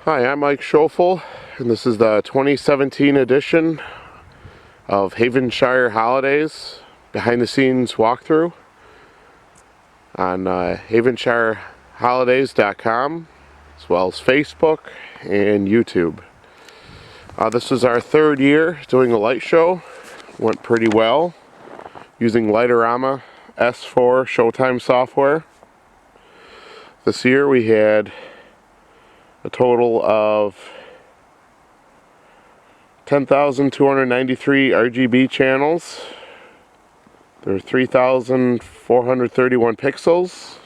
Hi, I'm Mike Schoeffel, and this is the 2017 edition of Havenshire Holidays behind the scenes walkthrough on HavenshireHolidays.com, as well as Facebook and YouTube. This is our third year doing a light show. Went pretty well using Light-O-Rama S4 Showtime software. This year we had a total of 10,293 RGB channels. There are 3,431 pixels.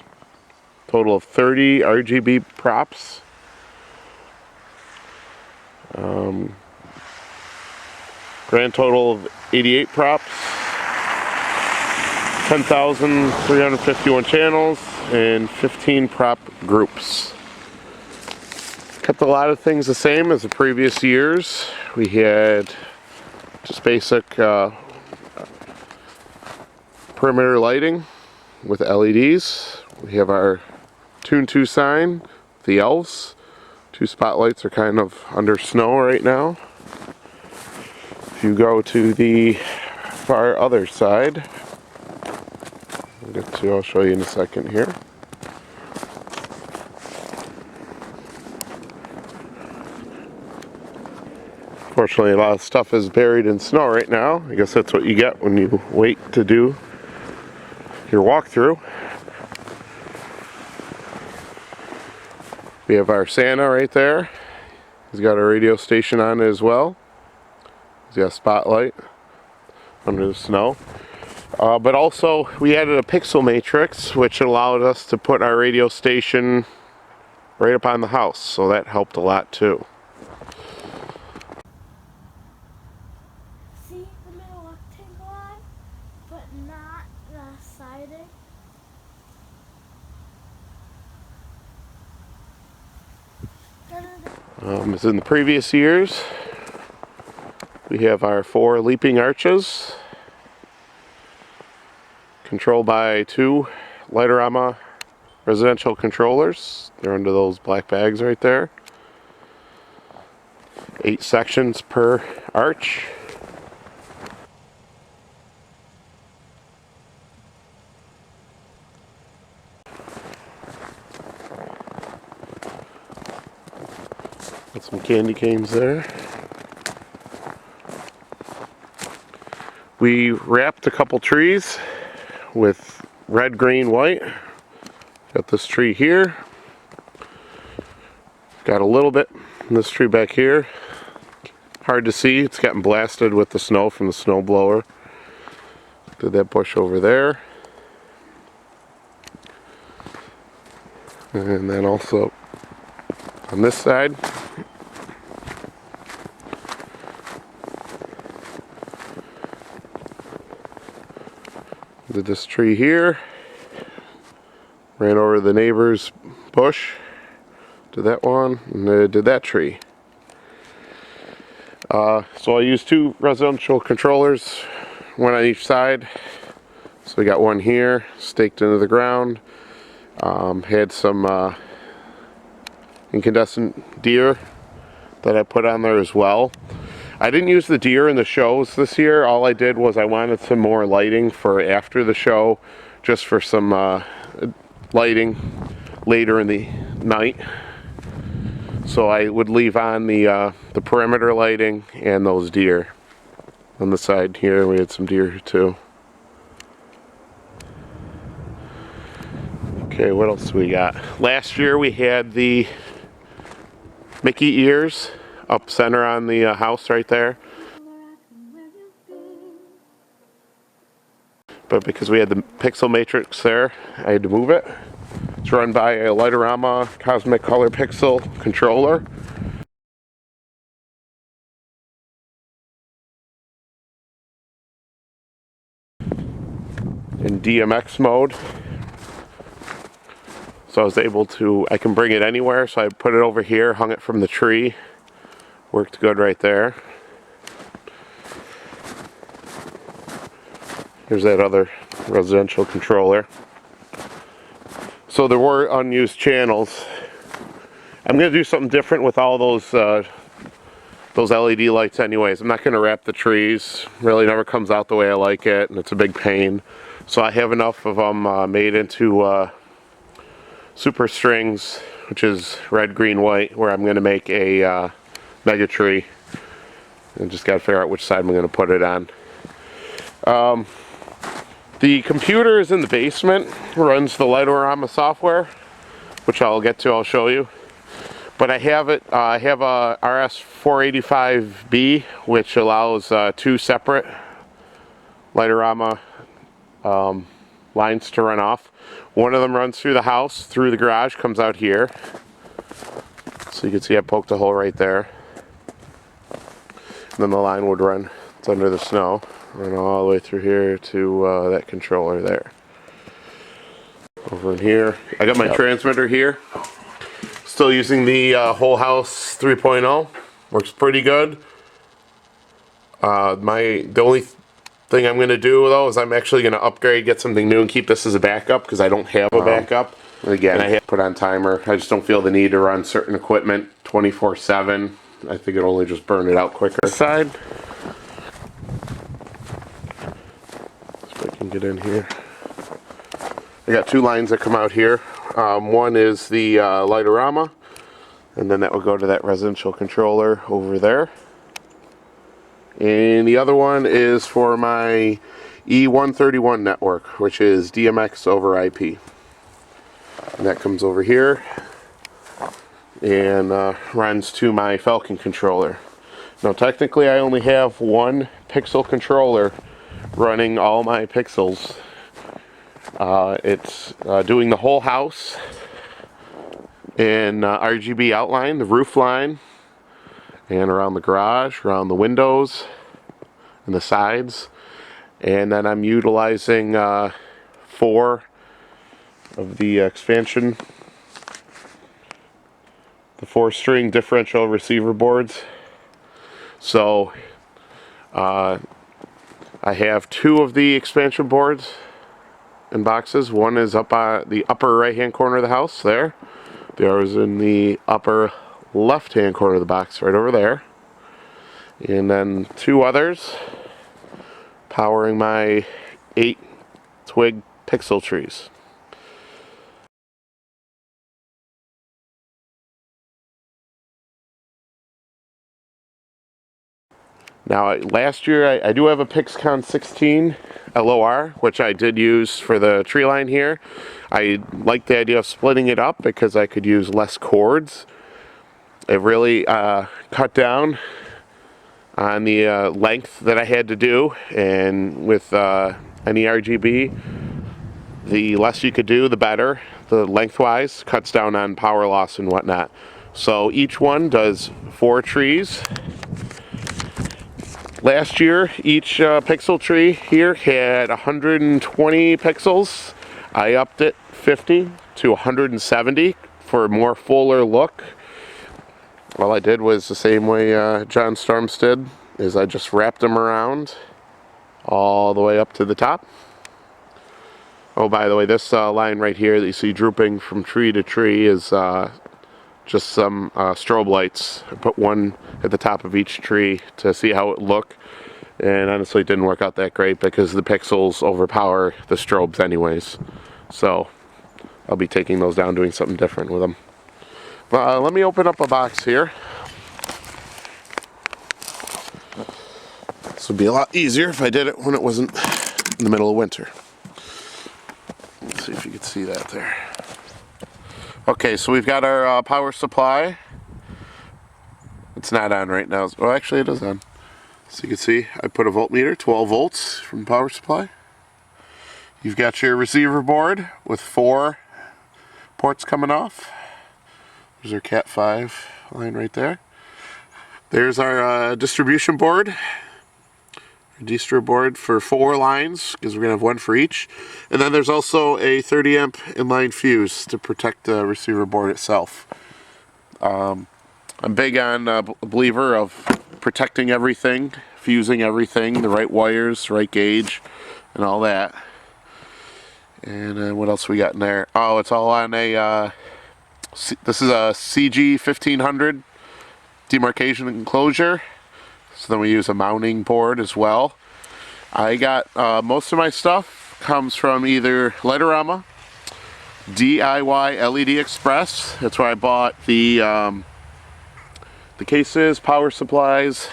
Total of 30 RGB props. Grand total of 88 props. 10,351 channels and 15 prop groups. Kept a lot of things the same as the previous years. We had just basic perimeter lighting with LEDs. We have our Tune 2 sign, the elves. Two spotlights are kind of under snow right now. If you go to the far other side, I'll show you in a second here. Fortunately, a lot of stuff is buried in snow right now. I guess that's what you get when you wait to do your walkthrough. We have our Santa right there. He's got a radio station on it as well. He's got a spotlight under the snow. But also, we added a pixel matrix, which allowed us to put our radio station right up on the house. So that helped a lot too. See the middle rectangle line, but not the siding? As in the previous years, we have our 4 leaping arches, controlled by 2 Light-O-Rama residential controllers. They're under those black bags right there. 8 sections per arch. Got some candy canes there. We wrapped a couple trees with red, green, white. Got this tree here. Got a little bit in this tree back here. Hard to see, it's gotten blasted with the snow from the snow blower. Did that bush over there. And then also on this side. Did this tree here. Ran over the neighbor's bush. Did that one, and did that tree. So I used 2 residential controllers, one on each side. So we got one here, staked into the ground. Had some incandescent deer that I put on there as well. I didn't use the deer in the shows this year. All I did was I wanted some more lighting for after the show, just for some lighting later in the night. So I would leave on the perimeter lighting and those deer. On the side here we had some deer too. Okay, what else we got? Last year we had the Mickey ears up center on the house right there. But because we had the pixel matrix there, I had to move it. It's run by a Light-O-Rama Cosmic Color Pixel controller. In DMX mode. So I was able to, I can bring it anywhere, so I put it over here, hung it from the tree. Worked good right there. Here's that other residential controller. So there were unused channels I'm going to do something different with all those LED lights anyways. I'm not going to wrap the trees. Really never comes out the way I like it, and it's a big pain. So I have enough of them made into super strings, which is red, green, white, where I'm going to make a mega tree. And just got to figure out which side I'm going to put it on. The computer is in the basement, runs the Light-O-Rama software, which I'll get to, I'll show you. But I have it, I have a RS485B, which allows 2 separate Light-O-Rama lines to run off. One of them runs through the house, through the garage, comes out here. So you can see I poked a hole right there. And then the line would run, it's under the snow, run all the way through here to that controller there. Over in here, I got my transmitter here. Still using the Whole House 3.0. Works pretty good. The only thing I'm going to do though is I'm actually going to upgrade, get something new, and keep this as a backup because I don't have a backup. Again, I have to put on timer. I just don't feel the need to run certain equipment 24/7. I think it'll only just burn it out quicker. Side. So I can get in here. I got 2 lines that come out here. One is the Light-O-Rama, and then that will go to that residential controller over there. And the other one is for my E131 network, which is DMX over IP. And that comes over here and runs to my Falcon controller. Now technically I only have 1 pixel controller running all my pixels. It's doing the whole house in RGB outline, the roof line, and around the garage, around the windows, and the sides. And then I'm utilizing 4 of the expansion, the 4-string differential receiver boards. So I have 2 of the expansion boards in boxes. One is up on the upper right hand corner of the house there. The other is in the upper left hand corner of the box right over there. And then 2 others powering my 8 twig pixel trees. Now last year I do have a PixCon 16 LOR, which I did use for the tree line here. I like the idea of splitting it up because I could use less cords. It really cut down on the length that I had to do, and with any RGB, the less you could do, the better. The lengthwise cuts down on power loss and whatnot. So each one does 4 trees. Last year, each pixel tree here had 120 pixels. I upped it 50 to 170 for a more fuller look. All I did was the same way John Storms did, is I just wrapped them around all the way up to the top. Oh, by the way, this line right here that you see drooping from tree to tree is just some strobe lights. I put one at the top of each tree to see how it looked, and honestly it didn't work out that great because the pixels overpower the strobes anyways. So I'll be taking those down, doing something different with them. Let me open up a box here. This would be a lot easier if I did it when it wasn't in the middle of winter. Let's see if you can see that there. Okay, so we've got our power supply. It's not on right now. Oh, actually it is on. So you can see I put a voltmeter, 12 volts from the power supply. You've got your receiver board with 4 ports coming off. There's our Cat 5 line right there. There's our distribution board. Distro board for 4 lines, because we're going to have 1 for each. And then there's also a 30 amp inline fuse to protect the receiver board itself. I'm big on a believer of protecting everything, fusing everything, the right wires, right gauge, and all that. And what else we got in there? Oh, it's all on a This is a CG 1500 demarcation enclosure. So then we use a mounting board as well. I got most of my stuff comes from either Light-O-Rama, DIYLEDEXPRESS. That's where I bought the cases, power supplies,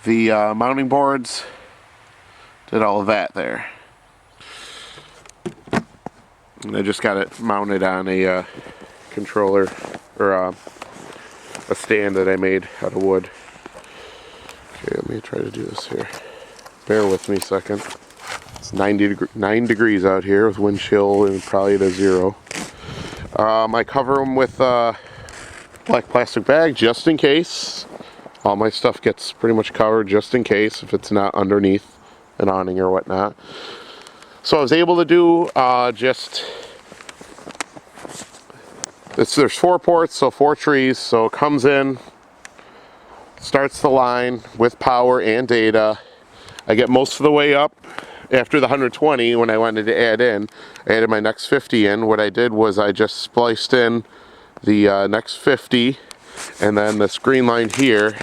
the mounting boards. Did all of that there. And I just got it mounted on a controller, or a stand that I made out of wood. Okay, let me try to do this here. Bear with me a second. It's 9 degrees out here with wind chill and probably to 0. I cover them with black plastic bag just in case. All my stuff gets pretty much covered just in case if it's not underneath an awning or whatnot. So I was able to do there's 4 ports, so 4 trees. So it comes in, starts the line with power and data. I get most of the way up after the 120 when I wanted to add in. I added my next 50 in. What I did was I just spliced in the next 50, and then this green line here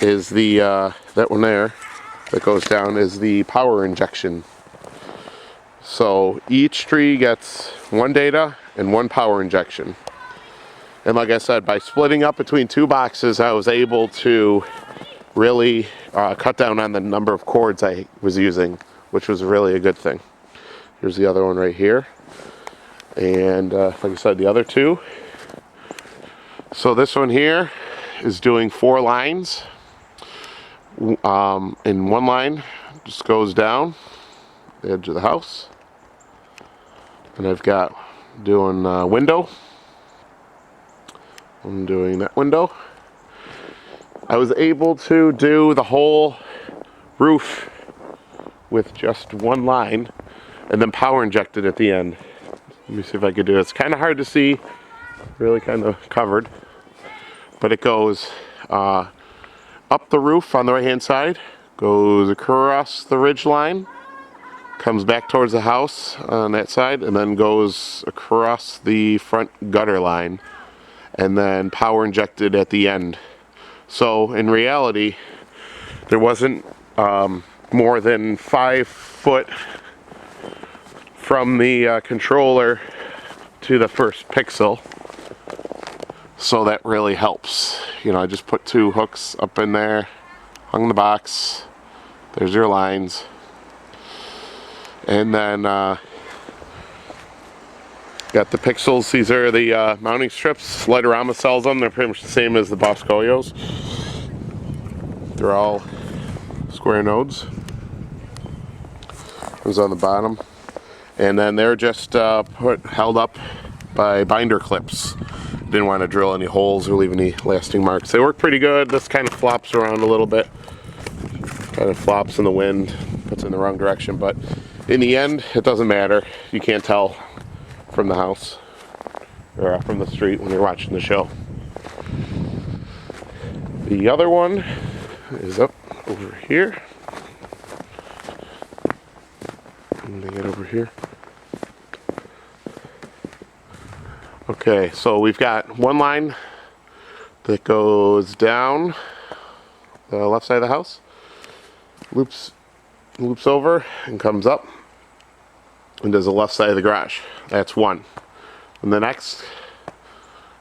is the, that one there that goes down is the power injection. So each tree gets 1 data and 1 power injection. And like I said, by splitting up between 2 boxes, I was able to really cut down on the number of cords I was using, which was really a good thing. Here's the other one right here. And like I said, the other 2. So this one here is doing 4 lines. In 1 line just goes down the edge of the house. And I've got doing window. I'm doing that window. I was able to do the whole roof with just 1 line and then power injected at the end. Let me see if I could do it. It's kind of hard to see, really kind of covered, but it goes up the roof on the right hand side, goes across the ridge line, comes back towards the house on that side, and then goes across the front gutter line, and then power injected at the end. So in reality, there wasn't more than 5 foot from the controller to the first pixel. So that really helps. You know, I just put 2 hooks up in there, hung the box. There's your lines. And then got the pixels. These are the mounting strips. Light-O-Rama sells them. They're pretty much the same as the Boscoyos. They're all square nodes. Those on the bottom. And then they're just held up by binder clips. Didn't want to drill any holes or leave any lasting marks. They work pretty good. This kind of flops around a little bit. Kind of flops in the wind, puts it in the wrong direction, but in the end, it doesn't matter. You can't tell from the house or from the street when you're watching the show. The other one is up over here. Let me get over here. Okay, so we've got 1 line that goes down the left side of the house, loops over and comes up and does the left side of the garage. That's 1. And the next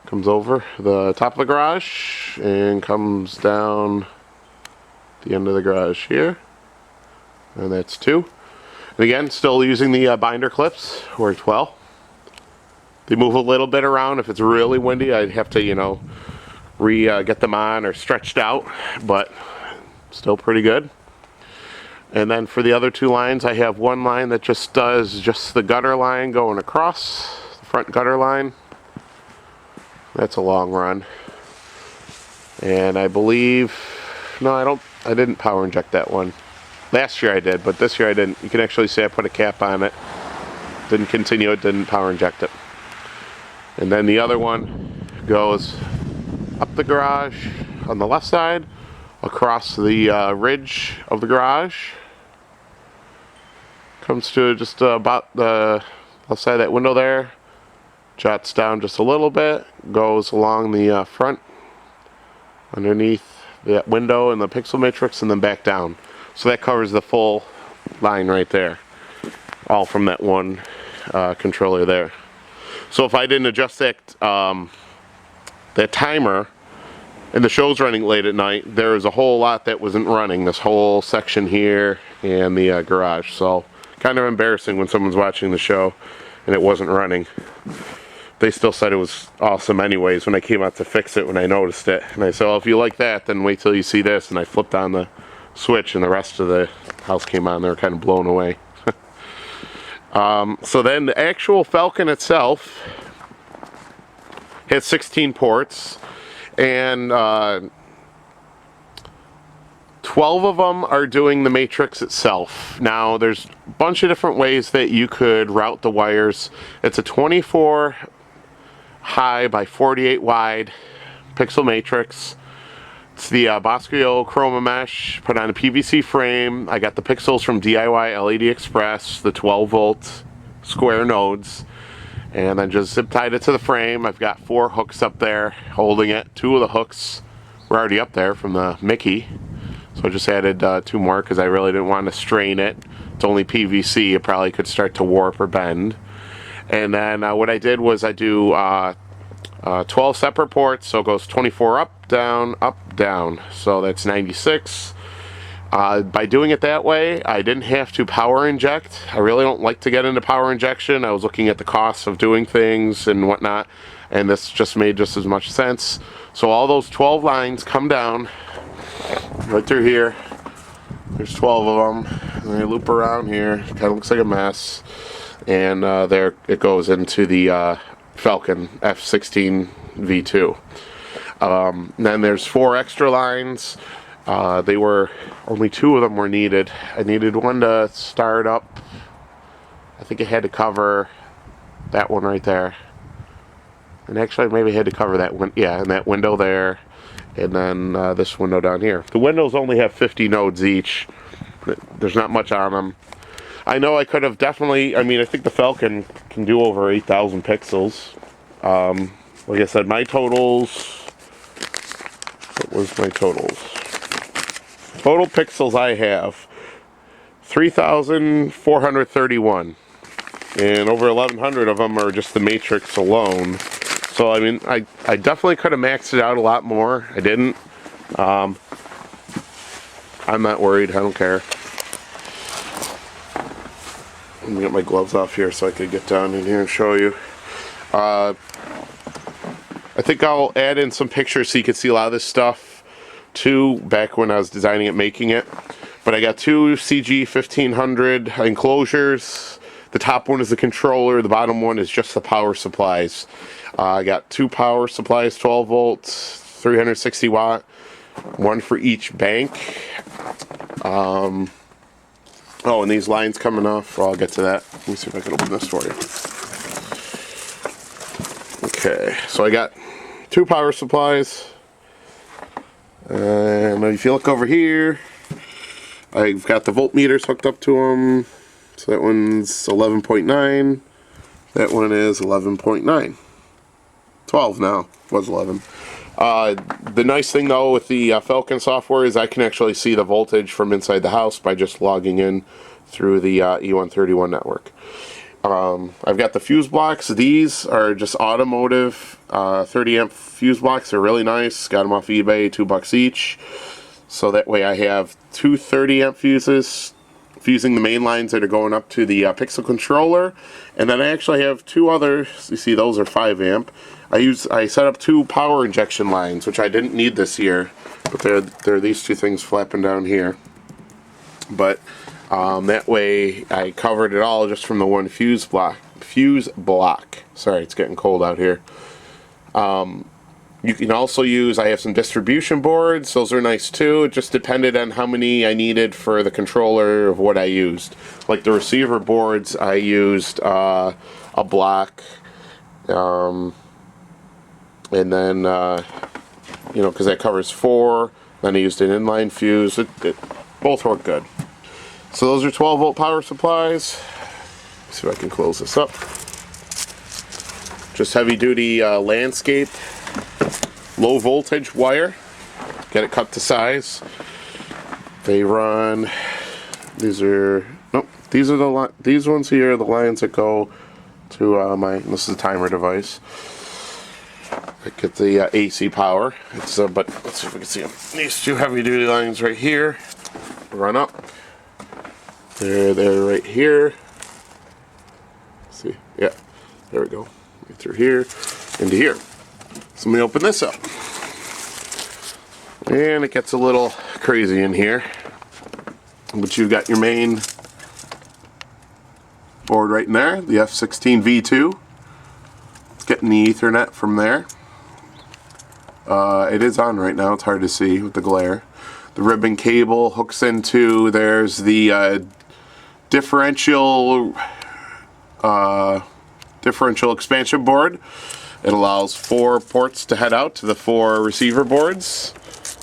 comes over the top of the garage and comes down the end of the garage here, and that's 2. And again, still using the binder clips. Worked well. They move a little bit around. If it's really windy, I'd have to, you know, get them on or stretched out, but still pretty good. And then for the other 2 lines, I have 1 line that just does just the gutter line going across, the front gutter line. That's a long run. And I believe, no, I didn't power inject that one. Last year I did, but this year I didn't. You can actually see I put a cap on it. Didn't continue it, didn't power inject it. And then the other one goes up the garage on the left side, across the ridge of the garage. Comes to just about the left side of that window there, Jots down just a little bit, goes along the front, underneath that window and the pixel matrix, and then back down. So that covers the full line right there, all from that one controller there. So if I didn't adjust that timer, and the show's running late at night, there was a whole lot that wasn't running, this whole section here and the garage. So kind of embarrassing when someone's watching the show and it wasn't running. They still said it was awesome anyways when I came out to fix it when I noticed it. And I said, well, if you like that, then wait till you see this. And I flipped on the switch and the rest of the house came on. They were kind of blown away. So then the actual Falcon itself has 16 ports, and 12 of them are doing the matrix itself. Now there's a bunch of different ways that you could route the wires. It's a 24 high by 48 wide pixel matrix. It's the Boscoyo Chroma mesh, put on a PVC frame. I got the pixels from DIYLEDEXPRESS, the 12 volt square nodes, and then just zip tied it to the frame. I've got 4 hooks up there holding it. 2 of the hooks were already up there from the Mickey, so I just added 2 more because I really didn't want to strain it. It's only PVC, it probably could start to warp or bend. And then what I did was I do 12 separate ports, so it goes 24 up, down, so that's 96. By doing it that way, I didn't have to power inject. I really don't like to get into power injection. I was looking at the costs of doing things and whatnot, and this just made just as much sense. So all those 12 lines come down right through here. There's 12 of them, and they loop around here. Kind of looks like a mess, and there it goes into the Falcon F16v2. Then there's 4 extra lines. They were only 2 of them were needed. I needed one to start up. I think it had to cover that one right there, and actually maybe I had to cover that one. Yeah, and that window there, and then this window down here. The windows only have 50 nodes each. There's not much on them. I know I could have definitely. I mean, I think the Falcon can do over 8,000 pixels. Like I said, my totals. What was my totals? Total pixels I have 3,431, and over 1,100 of them are just the matrix alone. So I mean, I definitely could have maxed it out a lot more. I didn't. I'm not worried. I don't care. Let me get my gloves off here so I could get down in here and show you. I think I'll add in some pictures so you can see a lot of this stuff too, back when I was designing it, making it. But I got 2 CG 1500 enclosures. The top one is the controller, the bottom one is just the power supplies. I got 2 power supplies, 12 volts, 360 watt, one for each bank. Oh, and these lines coming off, well, I'll get to that. Let me see if I can open this for you. Okay, so I got 2 power supplies. And if you look over here, I've got the voltmeters hooked up to them. So that one's 11.9. That one is 11.9. 12 now. Was 11. The nice thing though with the Falcon software is I can actually see the voltage from inside the house by just logging in through the E131 network. I've got the fuse blocks. These are just automotive 30 amp fuse blocks. They're really nice. Got them off eBay, $2 each. So that way I have 2 30 amp fuses fusing the main lines that are going up to the Pixel controller, and then I actually have 2 others. You see, those are 5 amp. I set up 2 power injection lines, which I didn't need this year, but there are these 2 things flapping down here. But that way I covered it all just from the one fuse block. Sorry, it's getting cold out here. You can also use, I have some distribution boards. Those are nice too. It just depended on how many I needed for the controller of what I used. Like the receiver boards, I used a block, and then you know, because that covers 4. Then I used an inline fuse. It both work good. So those are 12 volt power supplies. Let's see if I can close this up. just heavy duty landscape, low voltage wire. Get it cut to size. They run, these are these ones here are the lines that go to this is a timer device. I get the AC power. It's but let's see if we can see them. These two heavy duty lines right here run up. They're right here. See, yeah, there we go. Right through here into here. So let me open this up, and it gets a little crazy in here. But you've got your main board right in there, the F16v2. It's getting the Ethernet from there. It is on right now. It's hard to see with the glare. The ribbon cable hooks into, there's the differential expansion board. It allows 4 ports to head out to the 4 receiver boards.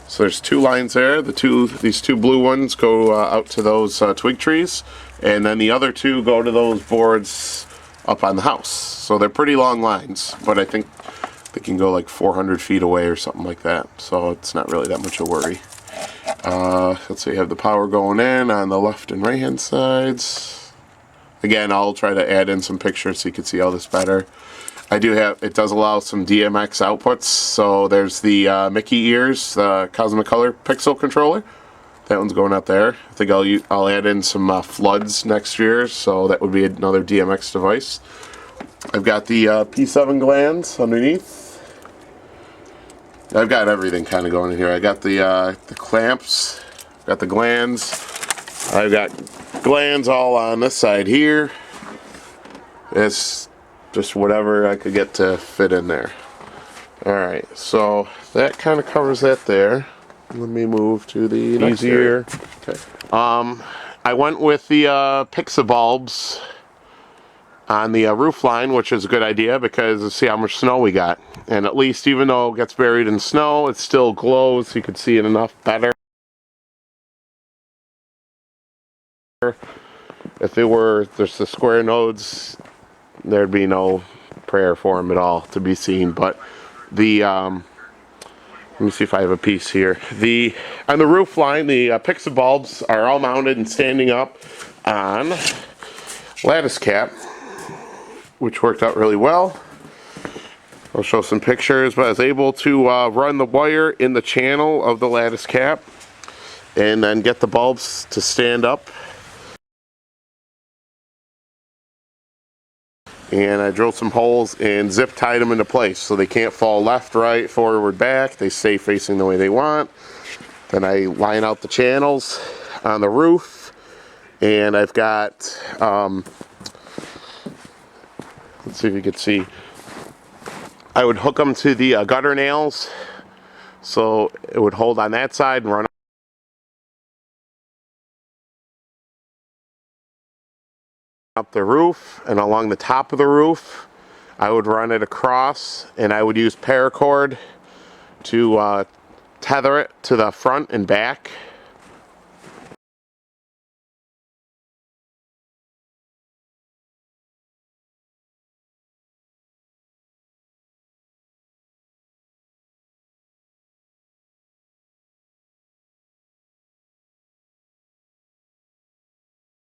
So there's 2 lines there. These two blue ones go out to those twig trees, and then the other 2 go to those boards up on the house. So they're pretty long lines, but I think they can go like 400 feet away or something like that. So it's not really that much a worry. Let's see, you have the power going in on the left and right hand sides. Again, I'll try to add in some pictures so you can see all this better. It does allow some DMX outputs. So there's the Mickey ears, the Cosmic Color pixel controller. That one's going out there. I think I'll add in some floods next year, so that would be another DMX device. I've got the P7 glands underneath. I've got everything kind of going in here. I got the clamps, got the glands. I've got glands all on this side here. It's just whatever I could get to fit in there. Alright, so that kind of covers that there. Let me move to the next area. Okay. I went with the Pixabulbs on the roof line, which is a good idea because see how much snow we got. And at least even though it gets buried in snow, it still glows so you can see it enough better. If it were just the square nodes, there'd be no prayer for them at all to be seen. But the let me see if I have a piece here. On the roof line, the Pixabulbs are all mounted and standing up on lattice cap, which worked out really well. I'll show some pictures, but I was able to run the wire in the channel of the lattice cap and then get the bulbs to stand up. And I drilled some holes and zip tied them into place so they can't fall left, right, forward, back. They stay facing the way they want. Then I line out the channels on the roof, and I've got let's see if you can see. I would hook them to the gutter nails so it would hold on that side and run up the roof, and along the top of the roof I would run it across, and I would use paracord to tether it to the front and back.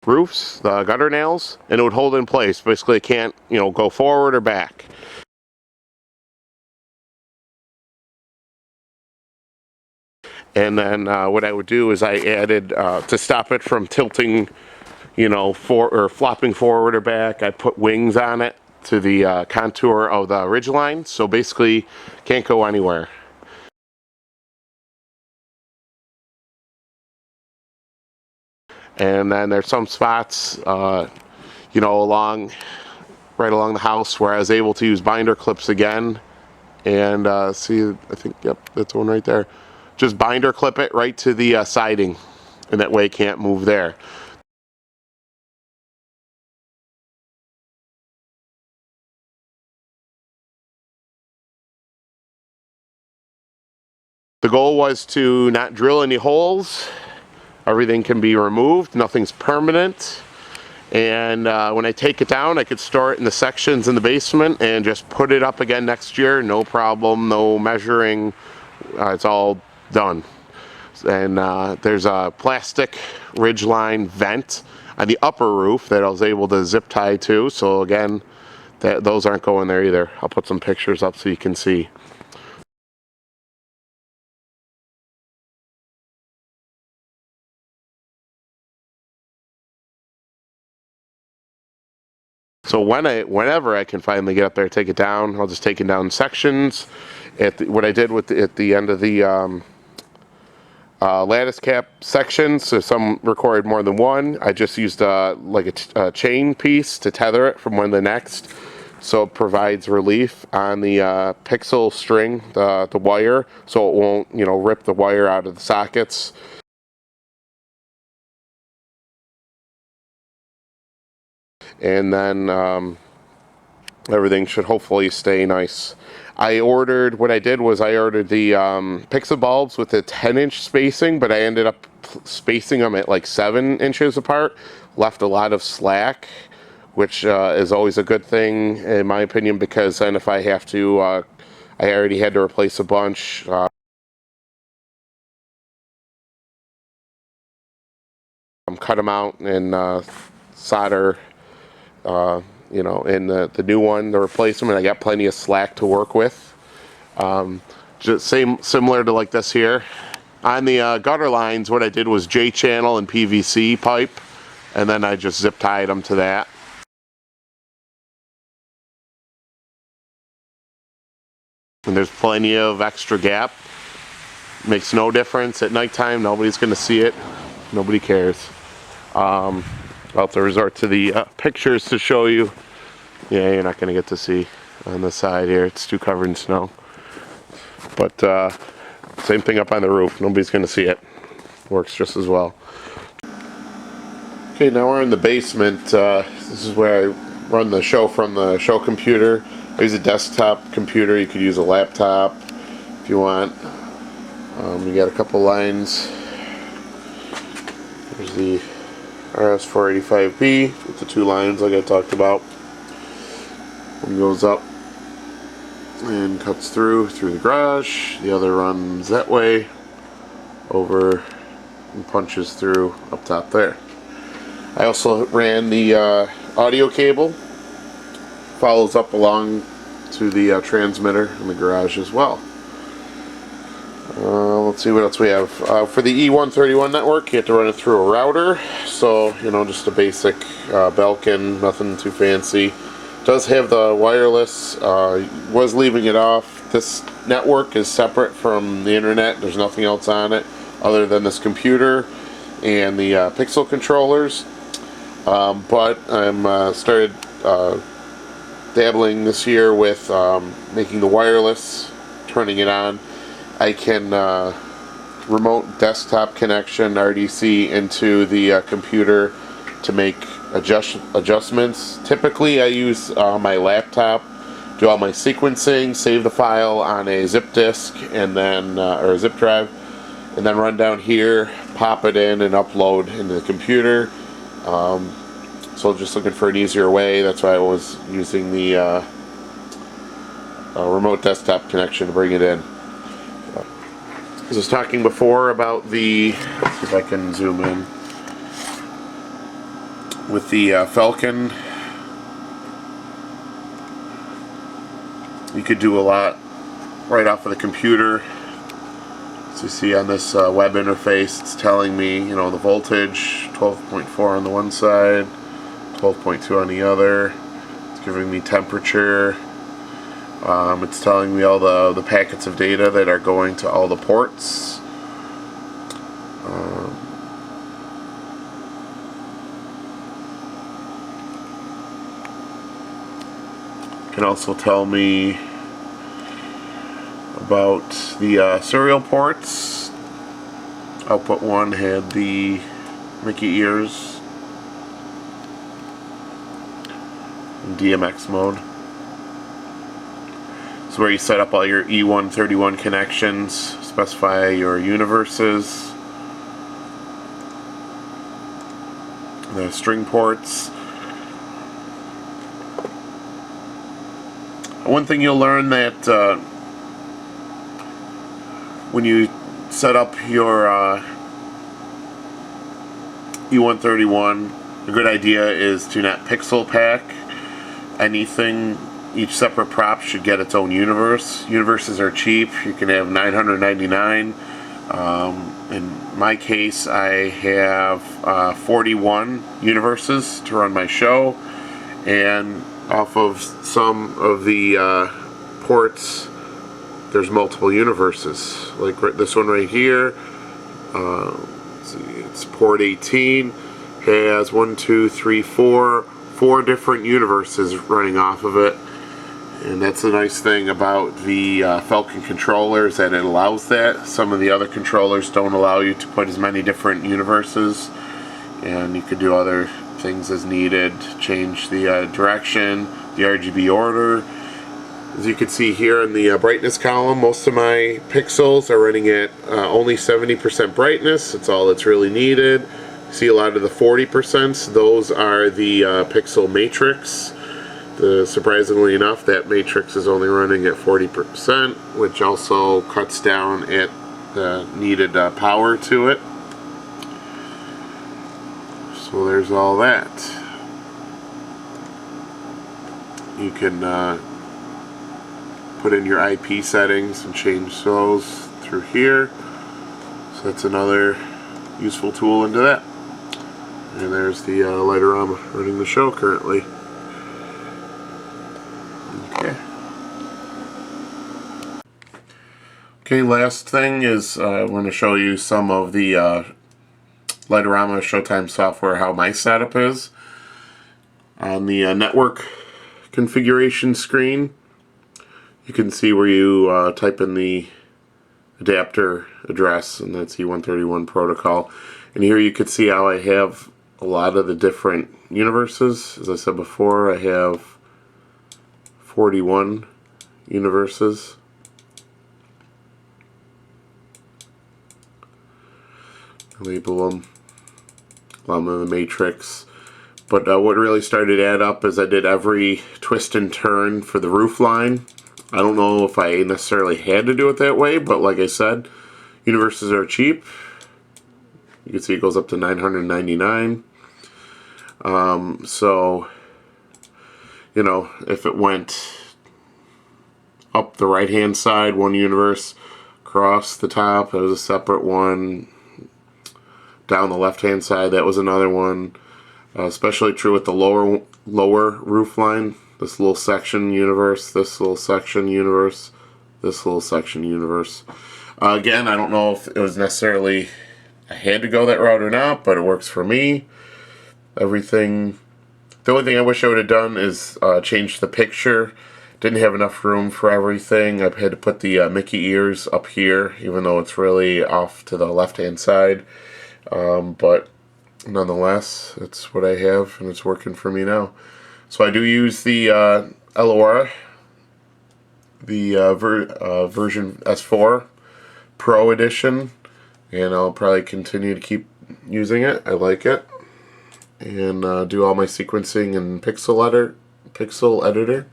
Roofs, the gutter nails, and it would hold in place. Basically it can't, go forward or back. And then what I would do is I added, to stop it from tilting, or flopping forward or back, I put wings on it to the contour of the ridge line, so basically can't go anywhere. And then there's some spots, right along the house where I was able to use binder clips again. And see, I think, yep, that's one right there. Just binder clip it right to the siding, and that way it can't move there. The goal was to not drill any holes. Everything can be removed, nothing's permanent. And when I take it down, I could store it in the sections in the basement and just put it up again next year. No problem, no measuring. It's all done. And there's a plastic ridgeline vent on the upper roof that I was able to zip tie to. So again, those aren't going there either. I'll put some pictures up so you can see. So whenever I can finally get up there, take it down, I'll just take it down in sections. What I did at the end of the lattice cap sections, so some required more than one, I just used like a chain piece to tether it from one to the next, so it provides relief on the pixel string, the wire, so it won't, you know, rip the wire out of the sockets. And then everything should hopefully stay nice. What I did was I ordered the pixel bulbs with a 10-inch spacing, but I ended up spacing them at like 7 inches apart. Left a lot of slack, which is always a good thing in my opinion, because then if I have to, I already had to replace a bunch. Cut them out and solder, you know, in the new one, the replacement. I got plenty of slack to work with. Just similar to like this here. On the gutter lines, what I did was J-channel and PVC pipe, and then I just zip tied them to that. And there's plenty of extra gap. Makes no difference at nighttime. Nobody's going to see it. Nobody cares. I'll have to resort to the pictures to show you. Yeah, you're not going to get to see on the side here. It's too covered in snow. But same thing up on the roof. Nobody's going to see it. Works just as well. Okay, now we're in the basement. This is where I run the show from the show computer. I use a desktop computer. You could use a laptop if you want. You got a couple lines. There's the RS485B with the 2 lines like I talked about. One goes up and cuts through the garage. The other runs that way over and punches through up top there. I also ran the audio cable, follows up along to the transmitter in the garage as well. Let's see what else we have. For the E131 network, you have to run it through a router, so you know, just a basic Belkin, nothing too fancy. It does have the wireless. Was leaving it off. This network is separate from the internet. There's nothing else on it other than this computer and the pixel controllers. But I'm started dabbling this year with making the wireless, turning it on. I can remote desktop connection RDC into the computer to make adjustments. Typically I use my laptop, do all my sequencing, save the file on a zip disk and then or a zip drive, and then run down here, pop it in and upload into the computer. So just looking for an easier way. That's why I was using the remote desktop connection to bring it in. I was talking before about the, let's see if I can zoom in, with the Falcon. You could do a lot right off of the computer. As you see on this web interface, it's telling me, you know, the voltage, 12.4 on the one side, 12.2 on the other. It's giving me temperature. It's telling me all the packets of data that are going to all the ports. Can also tell me about the serial ports. Output 1 had the Mickey ears in DMX mode. This is where you set up all your E131 connections, specify your universes, the string ports. One thing you'll learn that when you set up your E131, a good idea is to not pixel pack anything. Each separate prop should get its own universe. Universes are cheap. You can have 999. In my case, I have 41 universes to run my show, and off of some of the ports, there's multiple universes. Like this one right here. Let's see, it's port 18. Has 4 different universes running off of it. And that's the nice thing about the Falcon controllers, that it allows that. Some of the other controllers don't allow you to put as many different universes, and you could do other things as needed, change the direction, the RGB order. As you can see here in the brightness column, most of my pixels are running at only 70% brightness. That's all that's really needed. See a lot of the 40%, those are the pixel matrix. Surprisingly enough, that matrix is only running at 40%, which also cuts down at the needed power to it. So there's all that. You can put in your IP settings and change those through here. So that's another useful tool into that. And there's the Light-O-Rama running the show currently. Okay, last thing is I want to show you some of the Light-O-Rama Showtime software, how my setup is. On the network configuration screen, you can see where you type in the adapter address, and that's E131 protocol. And here you can see how I have a lot of the different universes. As I said before, I have 41 universes. Label them, along with the matrix. But what really started to add up is I did every twist and turn for the roof line. I don't know if I necessarily had to do it that way, but like I said, universes are cheap. You can see it goes up to 999. So, you know, if it went up the right hand side, one universe, across the top, it was a separate one. Down the left hand side, that was another one. Especially true with the lower roof line. This little section universe, this little section universe, this little section universe. Again, I don't know if it was necessarily I had to go that route or not, but it works for me. Everything. The only thing I wish I would have done is change the picture. Didn't have enough room for everything. I had to put the Mickey ears up here, even though it's really off to the left hand side. But nonetheless, it's what I have, and it's working for me now. So I do use the Elora, the version S4 Pro Edition, and I'll probably continue to keep using it. I like it, and do all my sequencing in pixel editor,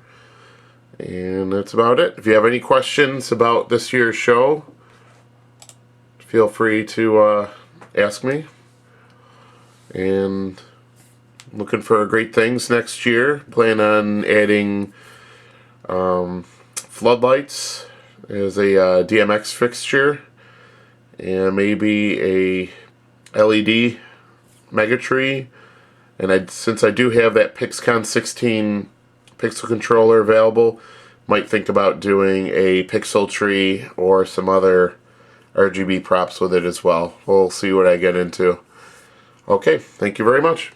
and that's about it. If you have any questions about this year's show, feel free to ask me. And looking for great things next year. Plan on adding floodlights as a DMX fixture, and maybe a LED mega tree. And since I do have that PixCon 16 pixel controller available, might think about doing a pixel tree or some other RGB props with it as well. We'll see what I get into. Okay, thank you very much.